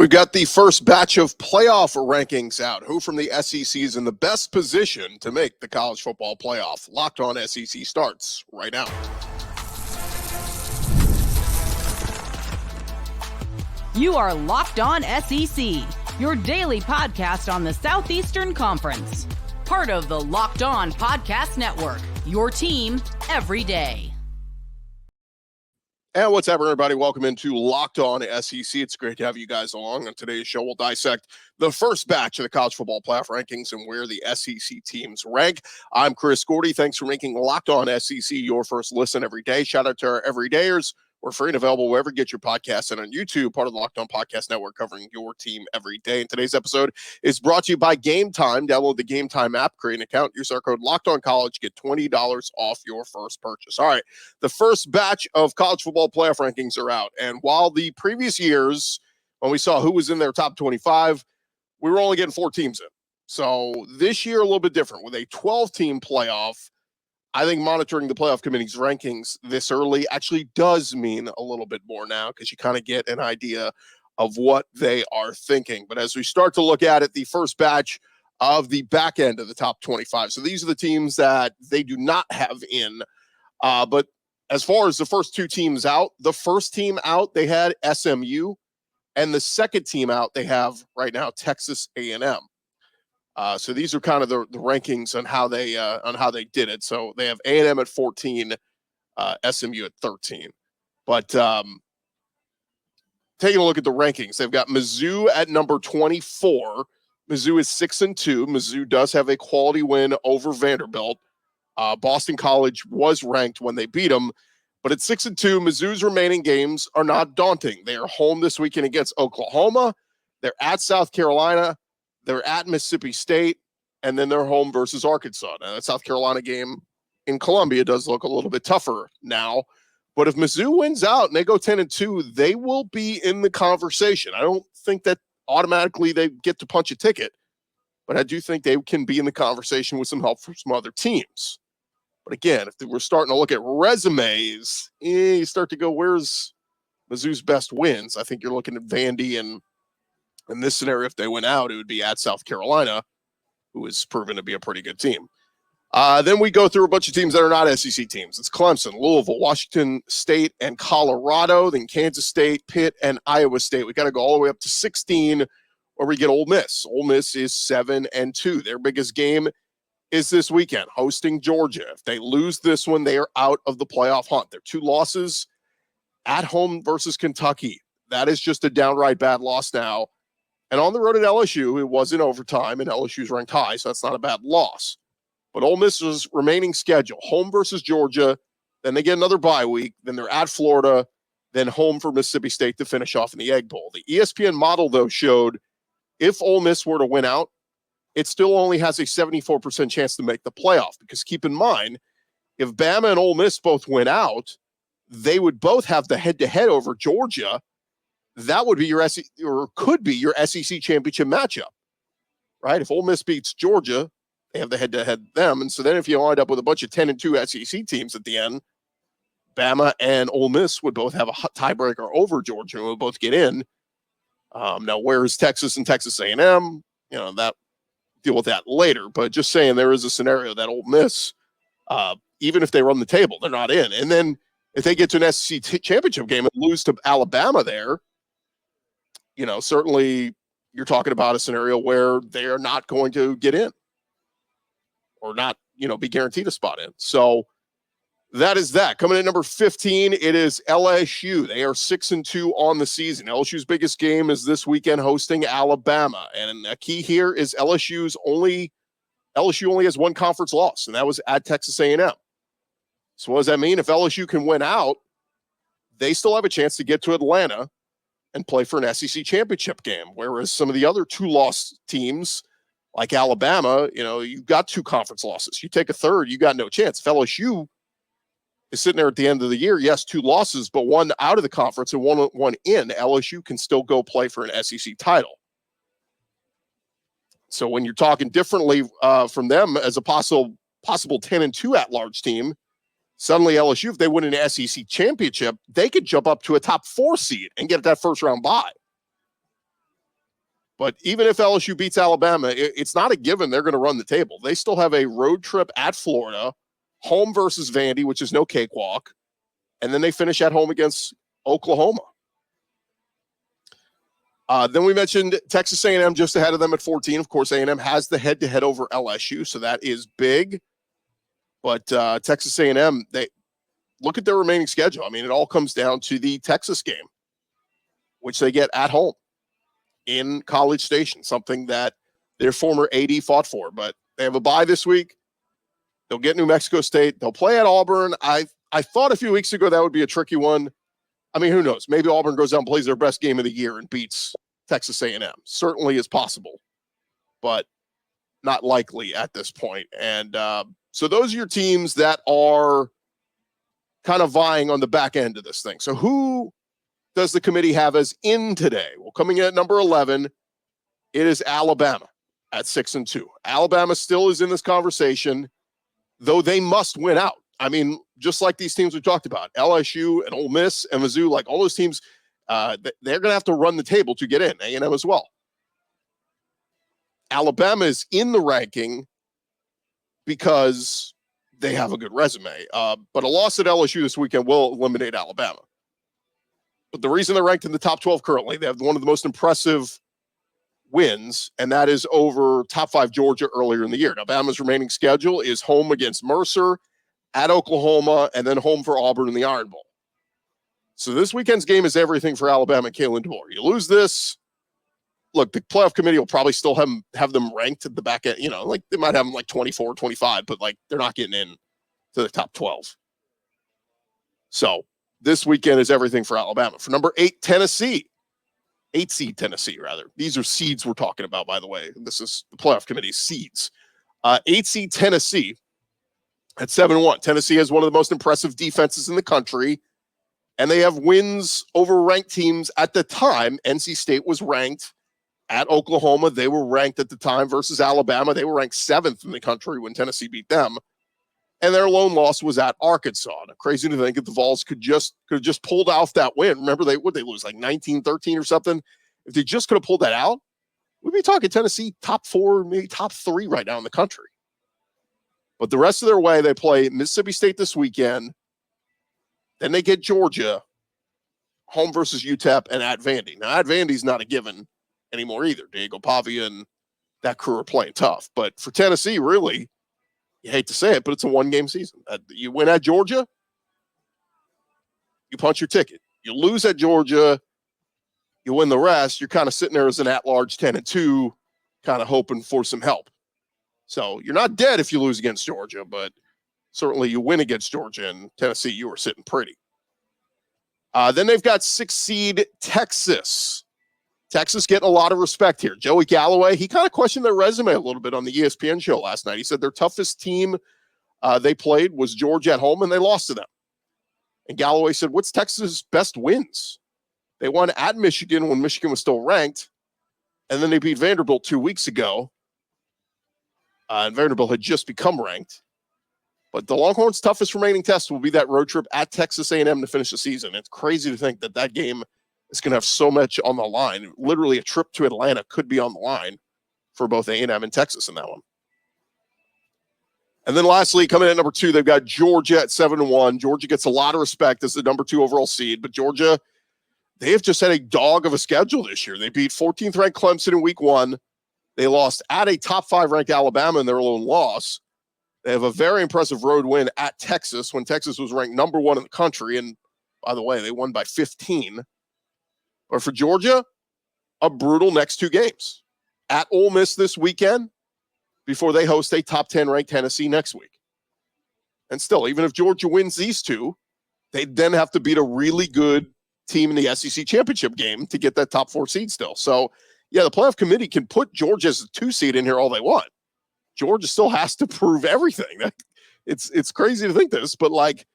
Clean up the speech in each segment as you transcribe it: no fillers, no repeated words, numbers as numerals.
We've got the first batch of playoff rankings out. Who from the SEC is in the best position to make the college football playoff? Locked On SEC starts right now. You are Locked On SEC, your daily podcast on the Southeastern Conference. Part of the Locked On Podcast Network, your team every day. And what's up, everybody? Welcome into Locked On SEC. It's great to have you guys along. On today's show, we'll dissect the first batch of the college football playoff rankings and where the SEC teams rank. I'm Chris Gordy. Thanks for making Locked On SEC your first listen every day. Shout out to our everydayers. We're free and available wherever you get your podcasts and on YouTube, part of the Locked On Podcast Network, covering your team every day. And today's episode is brought to you by Game Time. Download the Game Time app, create an account, use our code LOCKEDONCollege, get $20 off your first purchase. All right, the first batch of college football playoff rankings are out. And while the previous years, when we saw who was in their top 25, we were only getting 4 teams in. So this year, a little bit different. With a 12-team playoff, I think monitoring the playoff committee's rankings this early actually does mean a little bit more now, because you kind of get an idea of what they are thinking. But as we start to look at it, the first batch of the back end of the top 25. So these are the teams that they do not have in. But as far as the first 2 teams out, the first team out, they had SMU, and the second team out, they have right now Texas A&M. So these are kind of the rankings on how they did it. So they have A&M at 14, SMU at 13. But taking a look at the rankings, they've got Mizzou at number 24. Mizzou is 6-2. Mizzou does have a quality win over Vanderbilt. Boston College was ranked when they beat them, but at 6-2, Mizzou's remaining games are not daunting. They are home this weekend against Oklahoma. They're at South Carolina. They're at Mississippi State, and then they're home versus Arkansas. Now, that South Carolina game in Columbia does look a little bit tougher now. But if Mizzou wins out and they go 10-2, they will be in the conversation. I don't think that automatically they get to punch a ticket, but I do think they can be in the conversation with some help from some other teams. But again, if we're starting to look at resumes, you start to go, where's Mizzou's best wins? I think you're looking at Vandy, and in this scenario, if they went out, it would be at South Carolina, who has proven to be a pretty good team. Then we go through a bunch of teams that are not SEC teams. It's Clemson, Louisville, Washington State, and Colorado, then Kansas State, Pitt, and Iowa State. We got to go all the way up to 16, where we get Ole Miss. Ole Miss is 7-2. Their biggest game is this weekend, hosting Georgia. If they lose this one, they are out of the playoff hunt. Their 2 losses at home versus Kentucky. That is just a downright bad loss now. And on the road at LSU, it was in overtime, and LSU's ranked high, so that's not a bad loss. But Ole Miss's remaining schedule, home versus Georgia, then they get another bye week, then they're at Florida, then home for Mississippi State to finish off in the Egg Bowl. The ESPN model, though, showed if Ole Miss were to win out, it still only has a 74% chance to make the playoff, because keep in mind, if Bama and Ole Miss both win out, they would both have the head-to-head over Georgia. That would be your could be your SEC championship matchup, right? If Ole Miss beats Georgia, they have the head-to-head them. And so then if you wind up with a bunch of 10-2 SEC teams at the end, Bama and Ole Miss would both have a tiebreaker over Georgia and would both get in. Now, where's Texas and Texas A&M? That deal with that later. But just saying, there is a scenario that Ole Miss, even if they run the table, they're not in. And then if they get to an SEC championship game and lose to Alabama there, certainly you're talking about a scenario where they are not going to get in or not, be guaranteed a spot in. So that is that. Coming in number 15, it is LSU. They are 6-2 on the season. LSU's biggest game is this weekend hosting Alabama. And a key here is LSU only has 1 conference loss, and that was at Texas A&M. So what does that mean? If LSU can win out, they still have a chance to get to Atlanta and play for an SEC championship game. Whereas some of the other 2-loss teams, like Alabama, you've got 2 conference losses. You take a third, you got no chance. If LSU is sitting there at the end of the year, yes, 2 losses, but 1 out of the conference and one in, LSU can still go play for an SEC title. So when you're talking differently from them as a possible 10-2 at-large team, suddenly LSU, if they win an SEC championship, they could jump up to a top 4 seed and get that first round bye. But even if LSU beats Alabama, it's not a given they're going to run the table. They still have a road trip at Florida, home versus Vandy, which is no cakewalk, and then they finish at home against Oklahoma. Then we mentioned Texas A&M just ahead of them at 14. Of course, A&M has the head-to-head over LSU, so that is big. But Texas A&M, they look at their remaining schedule. I mean, it all comes down to the Texas game, which they get at home in College Station, something that their former AD fought for. But they have a bye this week. They'll get New Mexico State. They'll play at Auburn. I thought a few weeks ago that would be a tricky one. I mean, who knows? Maybe Auburn goes out and plays their best game of the year and beats Texas A&M. Certainly is possible, but not likely at this point. And so those are your teams that are kind of vying on the back end of this thing. So who does the committee have as in today? Well, coming in at number 11, it is Alabama at 6-2. Alabama still is in this conversation, though they must win out. I mean, just like these teams we talked about, LSU and Ole Miss and Mizzou, like all those teams, they're going to have to run the table to get in, A&M as well. Alabama is in the ranking because they have a good resume. But a loss at LSU this weekend will eliminate Alabama. But the reason they're ranked in the top 12 currently, they have one of the most impressive wins, and that is over top 5 Georgia earlier in the year. Now, Alabama's remaining schedule is home against Mercer, at Oklahoma, and then home for Auburn in the Iron Bowl. So this weekend's game is everything for Alabama and Kalen DeBoer. You lose this, look, the playoff committee will probably still have them ranked at the back end. You know, like they might have them like 24, 25, but like they're not getting in to the top 12. So this weekend is everything for Alabama. For number 8, Tennessee. 8 seed Tennessee, rather. These are seeds we're talking about, by the way. This is the playoff committee's seeds. 8 seed Tennessee at 7-1. Tennessee has one of the most impressive defenses in the country, and they have wins over ranked teams at the time. NC State was ranked at Oklahoma. They were ranked at the time versus Alabama. They were ranked 7th in the country when Tennessee beat them. And their lone loss was at Arkansas. Now, crazy to think that the Vols could have just pulled off that win. Remember, they lose like 19-13 or something. If they just could have pulled that out, we'd be talking Tennessee top 4, maybe top 3 right now in the country. But the rest of their way, they play Mississippi State this weekend. Then they get Georgia, home versus UTEP, and at Vandy. Now, at Vandy's not a given anymore either. Diego Pavia and that crew are playing tough. But for Tennessee, really, you hate to say it, but it's a one-game season. You win at Georgia, you punch your ticket. You lose at Georgia, you win the rest. You're kind of sitting there as an at-large 10-2, kind of hoping for some help. So you're not dead if you lose against Georgia, but certainly you win against Georgia, and Tennessee, you were sitting pretty. Then they've got 6 seed Texas. Texas getting a lot of respect here. Joey Galloway, he kind of questioned their resume a little bit on the ESPN show last night. He said their toughest team they played was Georgia at home, and they lost to them. And Galloway said, what's Texas' best wins? They won at Michigan when Michigan was still ranked, and then they beat Vanderbilt 2 weeks ago. And Vanderbilt had just become ranked. But the Longhorns' toughest remaining test will be that road trip at Texas A&M to finish the season. It's crazy to think that that game is going to have so much on the line. Literally, a trip to Atlanta could be on the line for both A&M and Texas in that one. And then lastly, coming in at number 2, they've got Georgia at 7-1. Georgia gets a lot of respect as the number 2 overall seed, but Georgia, they have just had a dog of a schedule this year. They beat 14th ranked Clemson in week 1. They lost at a top 5 ranked Alabama in their lone loss. They have a very impressive road win at Texas when Texas was ranked number 1 in the country. And by the way, they won by 15. But for Georgia, a brutal next 2 games. At Ole Miss this weekend before they host a top 10 ranked Tennessee next week. And still, even if Georgia wins these 2, they then have to beat a really good team in the SEC championship game to get that top 4 seed still. So, yeah, the playoff committee can put Georgia as a 2 seed in here all they want. Georgia still has to prove everything. It's crazy to think this, but like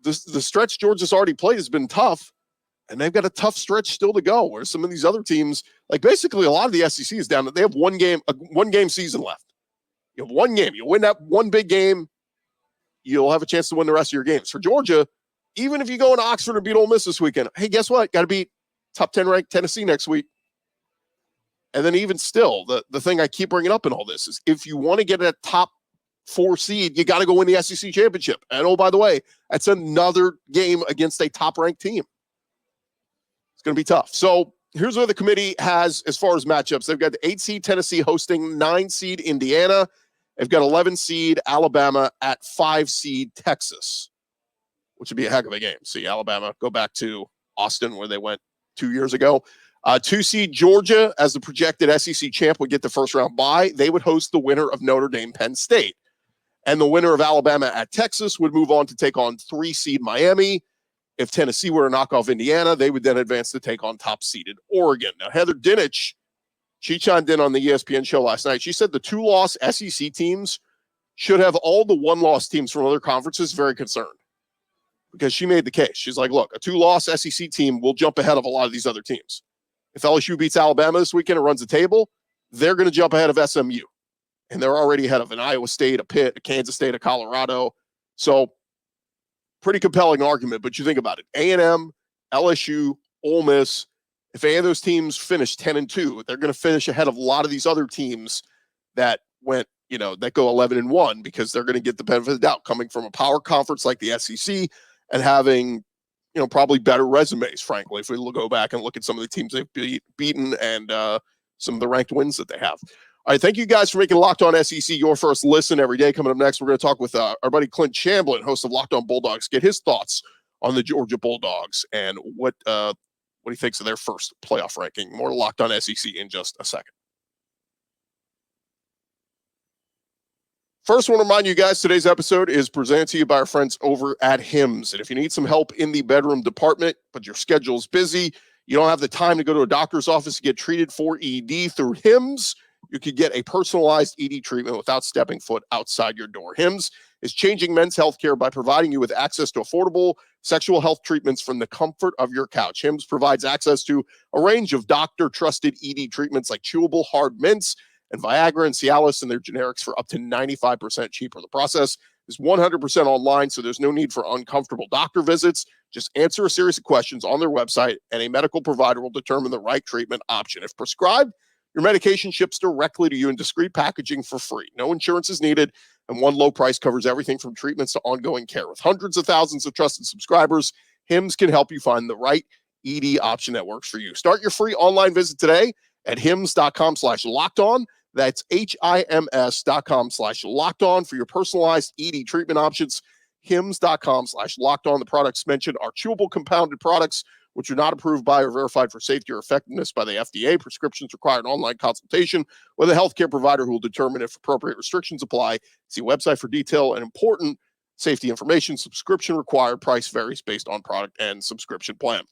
the stretch Georgia's already played has been tough, and they've got a tough stretch still to go. Where some of these other teams, like basically a lot of the SEC is down. They have one game season left. You have one game. You win that one big game, you'll have a chance to win the rest of your games. For Georgia, even if you go into Oxford and beat Ole Miss this weekend, hey, guess what? Got to beat top 10 ranked Tennessee next week. And then even still, the thing I keep bringing up in all this is if you want to get a top 4 seed, you got to go win the SEC championship. And oh, by the way, that's another game against a top-ranked team. It's going to be tough. So here's where the committee has as far as matchups. They've got the 8 seed Tennessee hosting 9 seed Indiana. They've got 11 seed Alabama at 5 seed Texas, which would be a heck of a game. See Alabama go back to Austin where they went 2 years ago. 2 seed Georgia, as the projected SEC champ, would get the first round bye. They would host the winner of Notre Dame Penn State. And the winner of Alabama at Texas would move on to take on 3 seed Miami. If Tennessee were to knock off Indiana, they would then advance to take on top seeded Oregon. Now, Heather Dinich, she chimed in on the ESPN show last night. She said the 2-loss SEC teams should have all the 1-loss teams from other conferences very concerned. Because she made the case. She's like, look, a 2-loss SEC team will jump ahead of a lot of these other teams. If LSU beats Alabama this weekend and runs the table, they're going to jump ahead of SMU. And they're already ahead of an Iowa State, a Pitt, a Kansas State, a Colorado. So pretty compelling argument. But you think about it. A&M, LSU, Ole Miss, if any of those teams finish 10-2, they're going to finish ahead of a lot of these other teams that went, that go 11-1 because they're going to get the benefit of the doubt coming from a power conference like the SEC and having probably better resumes, frankly, if we go back and look at some of the teams they've beaten and some of the ranked wins that they have. All right, thank you guys for making Locked On SEC your first listen every day. Coming up next, we're going to talk with our buddy Clint Shamblin, host of Locked On Bulldogs, get his thoughts on the Georgia Bulldogs and what he thinks of their first playoff ranking. More Locked On SEC in just a second. First, I want to remind you guys, today's episode is presented to you by our friends over at Hims. And if you need some help in the bedroom department, but your schedule's busy, you don't have the time to go to a doctor's office to get treated for ED, through Hims, you could get a personalized ED treatment without stepping foot outside your door. Hims is changing men's healthcare by providing you with access to affordable sexual health treatments from the comfort of your couch. Hims provides access to a range of doctor-trusted ED treatments like chewable hard mints, and Viagra and Cialis and their generics for up to 95% cheaper. The process is 100% online, so there's no need for uncomfortable doctor visits. Just answer a series of questions on their website, and a medical provider will determine the right treatment option. If prescribed, your medication ships directly to you in discreet packaging for free. No insurance is needed, and one low price covers everything from treatments to ongoing care. With hundreds of thousands of trusted subscribers, Hims can help you find the right ED option that works for you. Start your free online visit today at hims.com/lockedon. That's HIMS.com/lockedon for your personalized ED treatment options. HIMS.com/lockedon. The products mentioned are chewable compounded products, which are not approved by or verified for safety or effectiveness by the FDA. Prescriptions require an online consultation with a healthcare provider who will determine if appropriate restrictions apply. See website for detail and important safety information. Subscription required. Price varies based on product and subscription plan.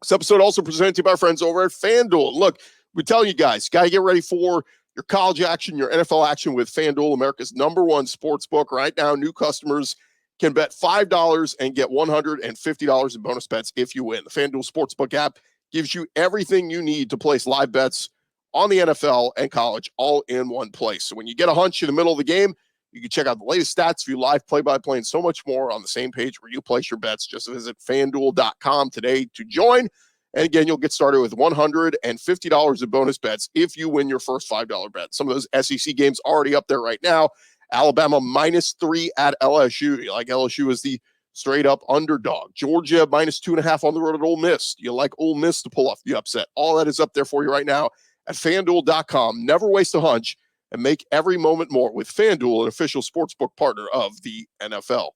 This episode also presented to you by our friends over at FanDuel. Look, we tell you guys, got to get ready for your college action, your NFL action with FanDuel, America's #1 sports book. Right now, new customers can bet $5 and get $150 in bonus bets if you win. The FanDuel Sportsbook app gives you everything you need to place live bets on the NFL and college all in one place. So when you get a hunch in the middle of the game, you can check out the latest stats, view live play-by-play, and so much more on the same page where you place your bets. Just visit FanDuel.com today to join. And again, you'll get started with $150 in bonus bets if you win your first $5 bet. Some of those SEC games already up there right now. Alabama -3 at LSU. You like LSU as the straight up underdog. Georgia -2.5 on the road at Ole Miss. You like Ole Miss to pull off the upset. All that is up there for you right now at FanDuel.com. Never waste a hunch and make every moment more with FanDuel, an official sportsbook partner of the NFL.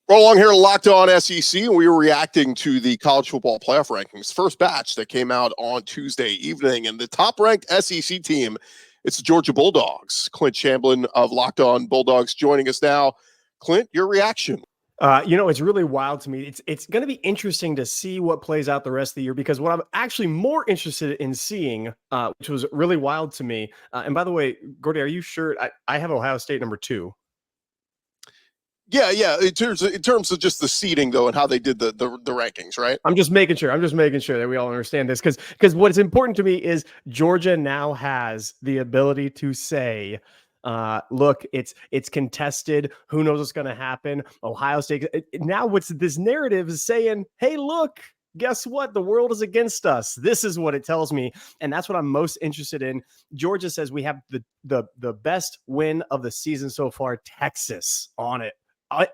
We're along here Locked On SEC, and we were reacting to the college football playoff rankings. First batch that came out on Tuesday evening, and the top-ranked SEC team, it's the Georgia Bulldogs. Clint Shamblin of Locked On Bulldogs joining us now. Clint, your reaction? It's really wild to me. It's going to be interesting to see what plays out the rest of the year, because what I'm actually more interested in seeing, which was really wild to me, and by the way, Gordy, are you sure? I have Ohio State #2. Yeah. In terms of just the seeding, though, and how they did the rankings, right? I'm just making sure that we all understand this, because what's important to me is Georgia now has the ability to say, look, it's contested. Who knows what's going to happen? Ohio State. Now what's this narrative is saying, hey, look, guess what? The world is against us. This is what it tells me. And that's what I'm most interested in. Georgia says we have the best win of the season so far. Texas on it.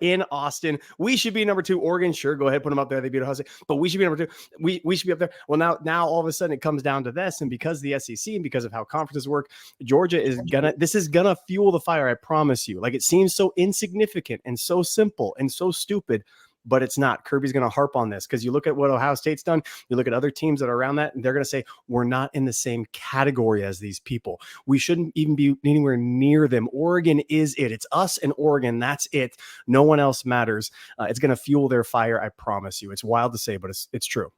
In Austin, we should be number 2. Oregon, sure, go ahead, put them up there. They beat Ohio State, but we should be number 2. We should be up there. Well, now all of a sudden it comes down to this, and because the SEC and because of how conferences work, Georgia is gonna fuel the fire. I promise you. Like, it seems so insignificant and so simple and so stupid, but it's not. Kirby's going to harp on this because you look at what Ohio State's done, you look at other teams that are around that, and they're going to say, we're not in the same category as these people. We shouldn't even be anywhere near them. Oregon is it. It's us and Oregon. That's it. No one else matters. It's going to fuel their fire. I promise you. It's wild to say, but it's true.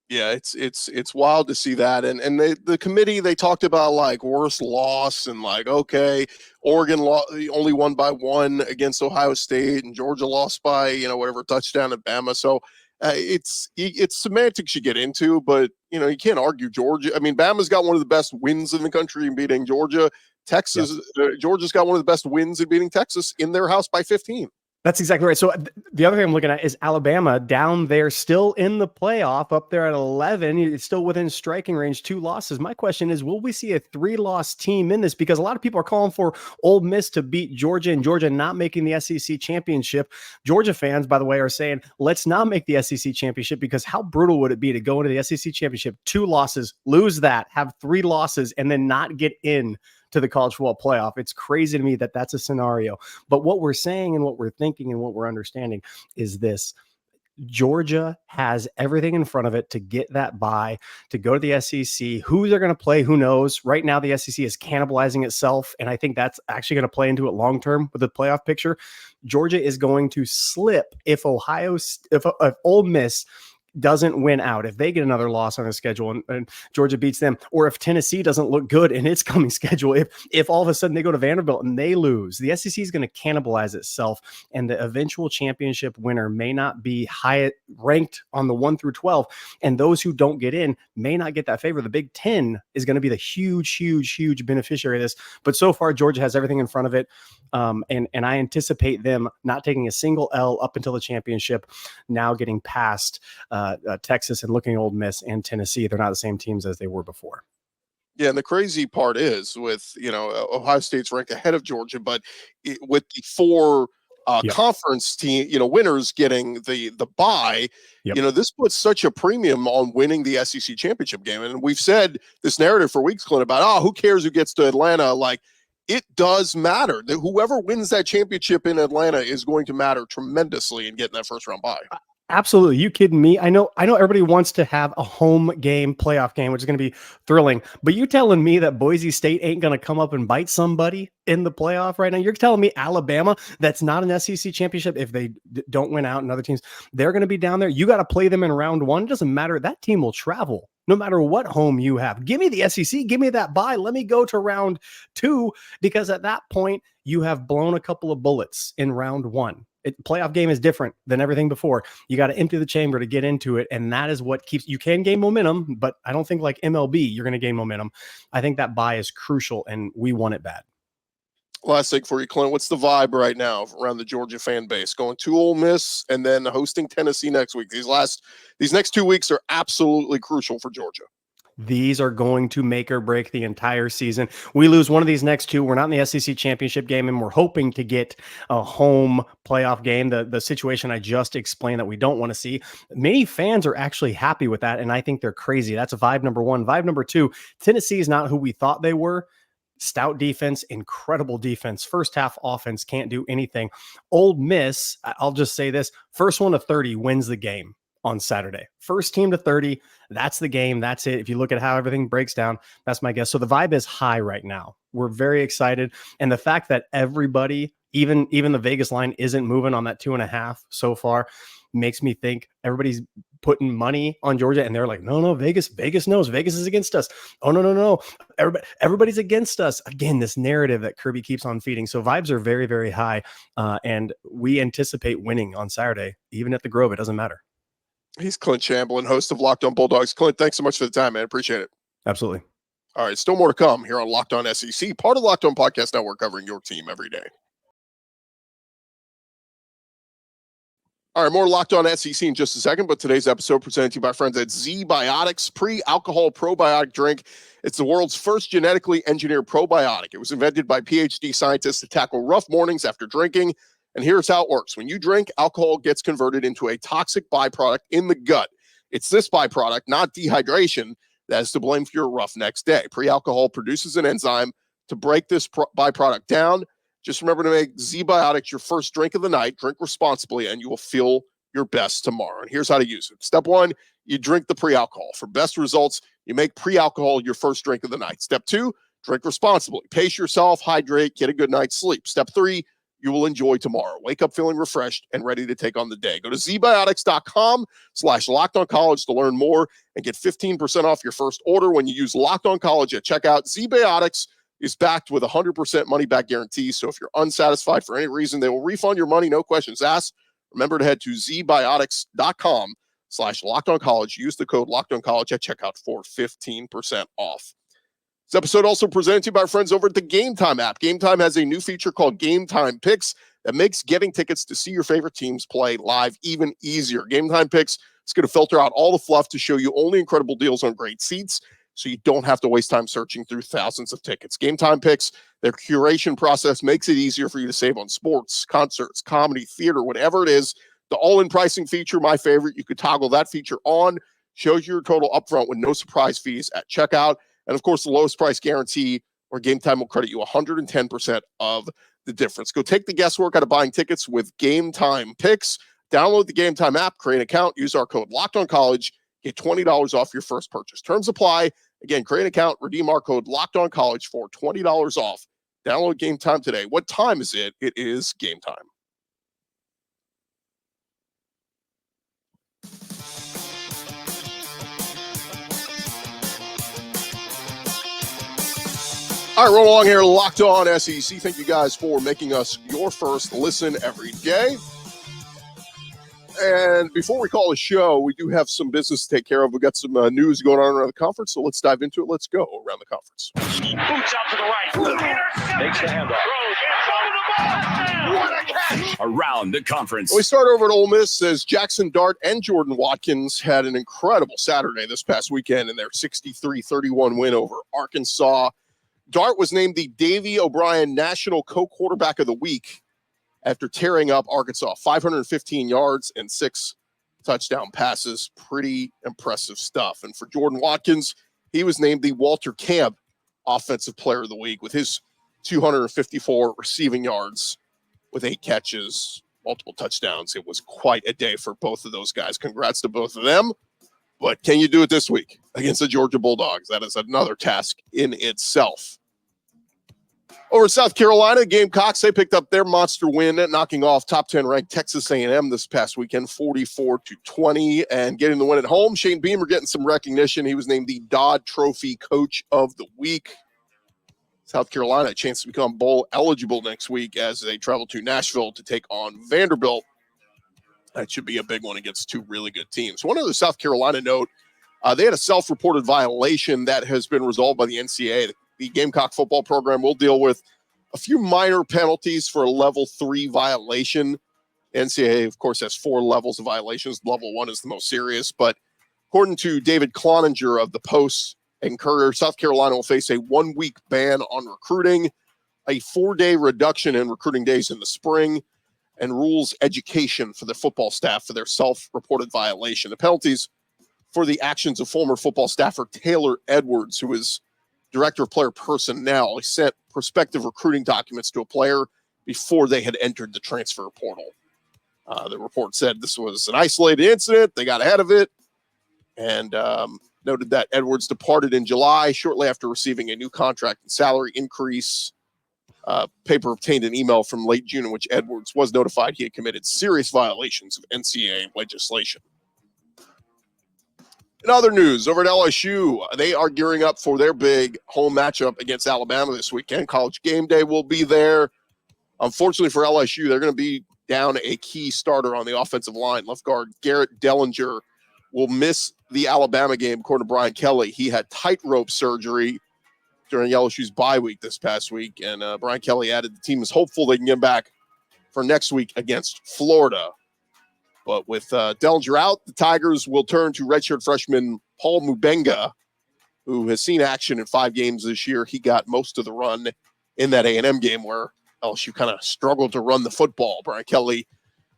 Yeah, it's wild to see that. And the committee, they talked about like worst loss and like, okay, Oregon only won by 1 against Ohio State, and Georgia lost by, whatever, touchdown at Bama. So it's semantics you get into, but you can't argue Georgia. I mean, Bama's got one of the best wins in the country in beating Georgia. Texas, Georgia's got one of the best wins in beating Texas in their house by 15. That's exactly right. So the other thing I'm looking at is Alabama down there, still in the playoff, up there at 11. It's still within striking range, 2 losses. My question is, will we see a 3-loss team in this? Because a lot of people are calling for Ole Miss to beat Georgia and Georgia not making the SEC championship. Georgia fans, by the way, are saying, let's not make the SEC championship, because how brutal would it be to go into the SEC championship, 2 losses, lose that, have 3 losses, and then not get in to the college football playoff? It's crazy to me that that's a scenario. But what we're saying and what we're thinking and what we're understanding is this: Georgia has everything in front of it to get that bye, to go to the SEC. Who they're going to play, who knows? Right now, the SEC is cannibalizing itself, and I think that's actually going to play into it long term with the playoff picture. Georgia is going to slip if Ole Miss doesn't win out, if they get another loss on the schedule and Georgia beats them, or if Tennessee doesn't look good in its coming schedule, if all of a sudden they go to Vanderbilt and they lose, the SEC is going to cannibalize itself, and the eventual championship winner may not be high ranked on the 1 through 12, and those who don't get in may not get that favor. The Big Ten is going to be the huge beneficiary of this, but so far Georgia has everything in front of it, and I anticipate them not taking a single L up until the championship, now getting past Texas and looking at Ole Miss and Tennessee. They're not the same teams as they were before. Yeah, and the crazy part is with, Ohio State's ranked ahead of Georgia, but with the 4 conference team, winners getting the bye, this puts such a premium on winning the SEC championship game. And we've said this narrative for weeks, Clint, about, who cares who gets to Atlanta? Like, it does matter that whoever wins that championship in Atlanta is going to matter tremendously in getting that first round bye. Absolutely. You kidding me? I know everybody wants to have a home game, playoff game, which is going to be thrilling, but you telling me that Boise State ain't going to come up and bite somebody in the playoff right now? You're telling me Alabama, that's not an SEC championship, if they don't win out, and other teams, they're going to be down there. You got to play them in round 1. It doesn't matter. That team will travel no matter what home you have. Give me the SEC. Give me that bye. Let me go to round 2, because at that point you have blown a couple of bullets in round 1. Playoff game is different than everything before. You got to empty the chamber to get into it, and that is what keeps you can gain momentum, but I don't think like MLB you're going to gain momentum. I think that bye is crucial, and we want it bad. Last thing for you, Clint, what's the vibe right now around the Georgia fan base? Going to Ole Miss and then hosting Tennessee next week. These next 2 weeks are absolutely crucial for Georgia. These are going to make or break the entire season. We lose one of these next 2, we're not in the SEC championship game, and we're hoping to get a home playoff game. The situation I just explained that we don't want to see. Many fans are actually happy with that, and I think they're crazy. That's vibe number 1. Vibe number 2, Tennessee is not who we thought they were. Stout defense, incredible defense. First half offense can't do anything. Ole Miss, I'll just say this, first one to 30 wins the game on Saturday. First team to 30, that's the game. That's it. If you look at how everything breaks down, that's my guess. So the vibe is high right now. We're very excited. And the fact that everybody, even the Vegas line, isn't moving on that 2.5 so far makes me think everybody's putting money on Georgia, and they're like, no, Vegas knows. Vegas is against us. Oh, no. Everybody's against us. Again, this narrative that Kirby keeps on feeding. So vibes are very, very high. And we anticipate winning on Saturday, even at the Grove. It doesn't matter. He's Clint Shamblin, host of Locked On Bulldogs. Clint, thanks so much for the time, man. Appreciate it. Absolutely. All right, still more to come here on Locked On SEC, part of the Locked On Podcast Network, covering your team every day. All right, more Locked On SEC in just a second, but today's episode presented to you by friends at Z-Biotics Pre-Alcohol Probiotic Drink. It's the world's first genetically engineered probiotic. It was invented by PhD scientists to tackle rough mornings after drinking. And here's how it works. When you drink, alcohol gets converted into a toxic byproduct in the gut. It's this byproduct, not dehydration, that is to blame for your rough next day. Pre-alcohol produces an enzyme to break this byproduct down. Just remember to make Z-Biotics your first drink of the night. Drink responsibly, and you will feel your best tomorrow. And here's how to use it. Step 1, you drink the pre-alcohol. For best results, you make pre-alcohol your first drink of the night. Step 2, drink responsibly. Pace yourself, hydrate, get a good night's sleep. Step 3, you will enjoy tomorrow. Wake up feeling refreshed and ready to take on the day. Go to zbiotics.com/LockedOnCollege to learn more and get 15% off your first order when you use Locked On College at checkout. Z-Biotics is backed with a 100% money-back guarantee. So if you're unsatisfied for any reason, they will refund your money, no questions asked. Remember to head to zbiotics.com/LockedOnCollege. Use the code LockedOnCollege at checkout for 15% off. This episode also presented to you by our friends over at the Game Time app. Game Time has a new feature called Game Time Picks that makes getting tickets to see your favorite teams play live even easier. Game Time Picks is going to filter out all the fluff to show you only incredible deals on great seats, so you don't have to waste time searching through thousands of tickets. Game Time Picks, their curation process makes it easier for you to save on sports, concerts, comedy, theater, whatever it is. The all-in pricing feature, my favorite, you could toggle that feature on, shows you your total upfront with no surprise fees at checkout. And of course, the lowest price guarantee, where Game Time will credit you 110% of the difference. Go take the guesswork out of buying tickets with Game Time Picks. Download the Game Time app, create an account, use our code LockedOnCollege. Get $20 off your first purchase. Terms apply. Again, create an account, redeem our code LockedOnCollege for $20 off. Download Game Time today. What time is it? It is game time. All right, roll along here. Locked On SEC. Thank you guys for making us your first listen every day. And before we call the show, we do have some business to take care of. We've got some news going on around the conference, so let's dive into it. Let's go around the conference. Boots out to the right. Makes the handoff. What a catch. Around the conference. We start over at Ole Miss as Jackson Dart and Jordan Watkins had an incredible Saturday this past weekend in their 63-31 win over Arkansas. Dart was named the Davey O'Brien National Co-Quarterback of the Week after tearing up Arkansas, 515 yards and 6 touchdown passes. Pretty impressive stuff. And for Jordan Watkins, he was named the Walter Camp Offensive Player of the Week with his 254 receiving yards with 8 catches, multiple touchdowns. It was quite a day for both of those guys. Congrats to both of them. But can you do it this week against the Georgia Bulldogs? That is another task in itself. Over South Carolina, Gamecocks, they picked up their monster win, knocking off top 10 ranked Texas A&M this past weekend, 44-20, and getting the win at home. Shane Beamer getting some recognition. He was named the Dodd Trophy Coach of the Week. South Carolina a chance to become bowl eligible next week as they travel to Nashville to take on Vanderbilt. That should be a big one against 2 really good teams. One other South Carolina note, they had a self-reported violation that has been resolved by the NCAA. The Gamecock football program will deal with a few minor penalties for a level 3 violation. NCAA, of course, has 4 levels of violations. Level 1 is the most serious. But according to David Cloninger of the Post and Courier, South Carolina will face a 1-week ban on recruiting, a 4-day reduction in recruiting days in the spring, and rules education for the football staff for their self-reported violation. The penalties for the actions of former football staffer Taylor Edwards, who is director of player personnel. He sent prospective recruiting documents to a player before they had entered the transfer portal. The report said this was an isolated incident. They got ahead of it and noted that Edwards departed in July shortly after receiving a new contract and salary increase. Paper obtained an email from late June in which Edwards was notified he had committed serious violations of NCAA legislation. In other news, over at LSU, they are gearing up for their big home matchup against Alabama this weekend. College Game Day will be there. Unfortunately for LSU, they're going to be down a key starter on the offensive line. Left guard Garrett Dellinger will miss the Alabama game, according to Brian Kelly. He had tightrope surgery during LSU's bye week this past week, and Brian Kelly added the team is hopeful they can get back for next week against Florida. But with Dellinger out, the Tigers will turn to redshirt freshman Paul Mubenga, who has seen action in 5 games this year. He got most of the run in that A&M game where LSU kind of struggled to run the football. Brian Kelly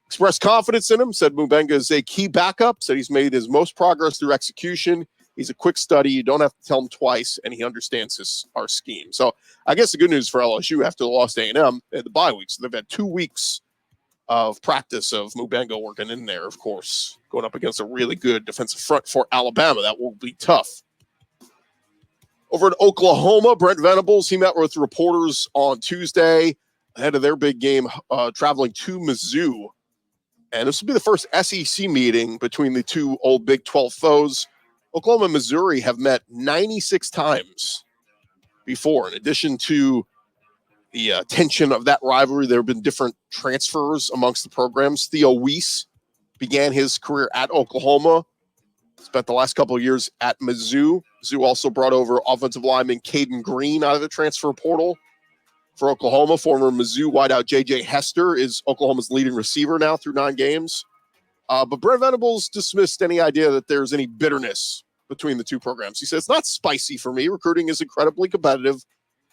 expressed confidence in him, said Mubenga is a key backup, said he's made his most progress through execution. He's a quick study. You don't have to tell him twice, and he understands our scheme. So I guess the good news for LSU after the loss to A&M, they had the bye week, so they've had 2 weeks of practice of Mubenga working in there, of course, going up against a really good defensive front for Alabama. That will be tough. Over in Oklahoma, Brent Venables, he met with reporters on Tuesday ahead of their big game, traveling to Mizzou. And this will be the first SEC meeting between the two old Big 12 foes. Oklahoma and Missouri have met 96 times before. In addition to the tension of that rivalry, there have been different transfers amongst the programs. Theo Weiss began his career at Oklahoma, spent the last couple of years at Mizzou. Mizzou also brought over offensive lineman Caden Green out of the transfer portal for Oklahoma. Former Mizzou wideout J.J. Hester is Oklahoma's leading receiver now through 9 games. But Brent Venables dismissed any idea that there's any bitterness between the two programs. He says, it's not spicy for me. Recruiting is incredibly competitive.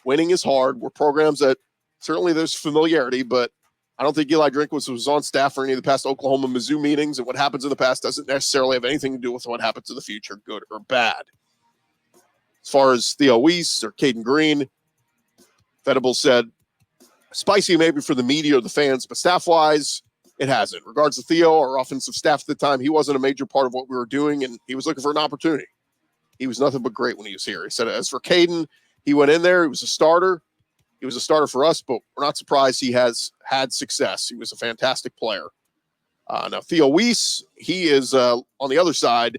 Winning is hard. We're programs that certainly there's familiarity, but I don't think Eli Drinkwitz was on staff for any of the past Oklahoma Mizzou meetings, and what happens in the past doesn't necessarily have anything to do with what happens in the future, good or bad. As far as Theo Weiss or Caden Green, Venables said, spicy maybe for the media or the fans, but staff-wise, it hasn't. Regards to Theo, our offensive staff at the time, he wasn't a major part of what we were doing, and he was looking for an opportunity. He was nothing but great when he was here. He said, as for Caden, he went in there. He was a starter. He was a starter for us, but we're not surprised he has had success. He was a fantastic player. Now, Theo Weiss, he is on the other side,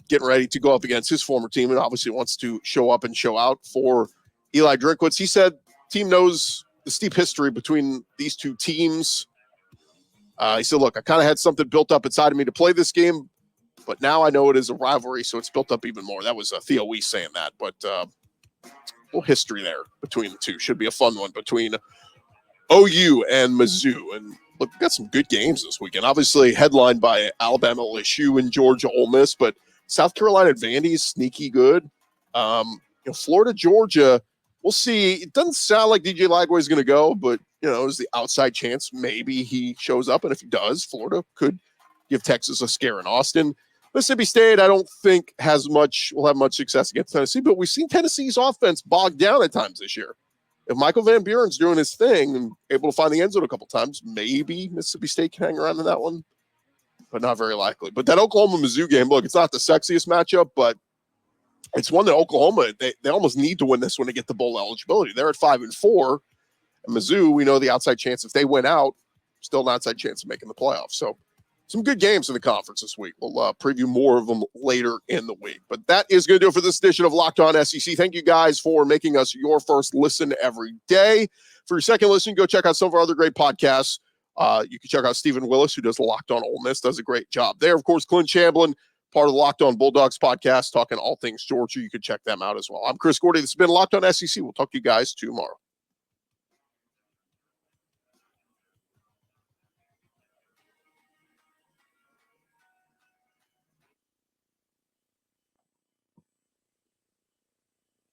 getting ready to go up against his former team and obviously wants to show up and show out for Eli Drinkwitz. He said team knows the steep history between these two teams. He said, look, I kind of had something built up inside of me to play this game, but now I know it is a rivalry, so it's built up even more. That was Theo Weiss saying that, but little history there between the two. Should be a fun one between OU and Mizzou. And look, we've got some good games this weekend. Obviously headlined by Alabama, LSU, and Georgia, Ole Miss, but South Carolina, Vandy is sneaky good. Florida, Georgia, we'll see. It doesn't sound like DJ Lagway is going to go, but there's the outside chance maybe he shows up. And if he does, Florida could give Texas a scare in Austin. Mississippi State, I don't think will have much success against Tennessee, but we've seen Tennessee's offense bogged down at times this year. If Michael Van Buren's doing his thing and able to find the end zone a couple times, maybe Mississippi State can hang around in that one, but not very likely. But that Oklahoma-Mizzou game, look, it's not the sexiest matchup, but it's one that Oklahoma, they almost need to win this one to get the bowl eligibility. They're at 5-4, and Mizzou, we know the outside chance, if they win out, still an outside chance of making the playoffs. So some good games in the conference this week. We'll preview more of them later in the week. But that is going to do it for this edition of Locked On SEC. Thank you guys for making us your first listen every day. For your second listen, go check out some of our other great podcasts. You can check out Stephen Willis, who does Locked On Ole Miss, does a great job there. Of course, Clint Shamblin, part of the Locked On Bulldogs podcast, talking all things Georgia. You can check them out as well. I'm Chris Gordy. This has been Locked On SEC. We'll talk to you guys tomorrow.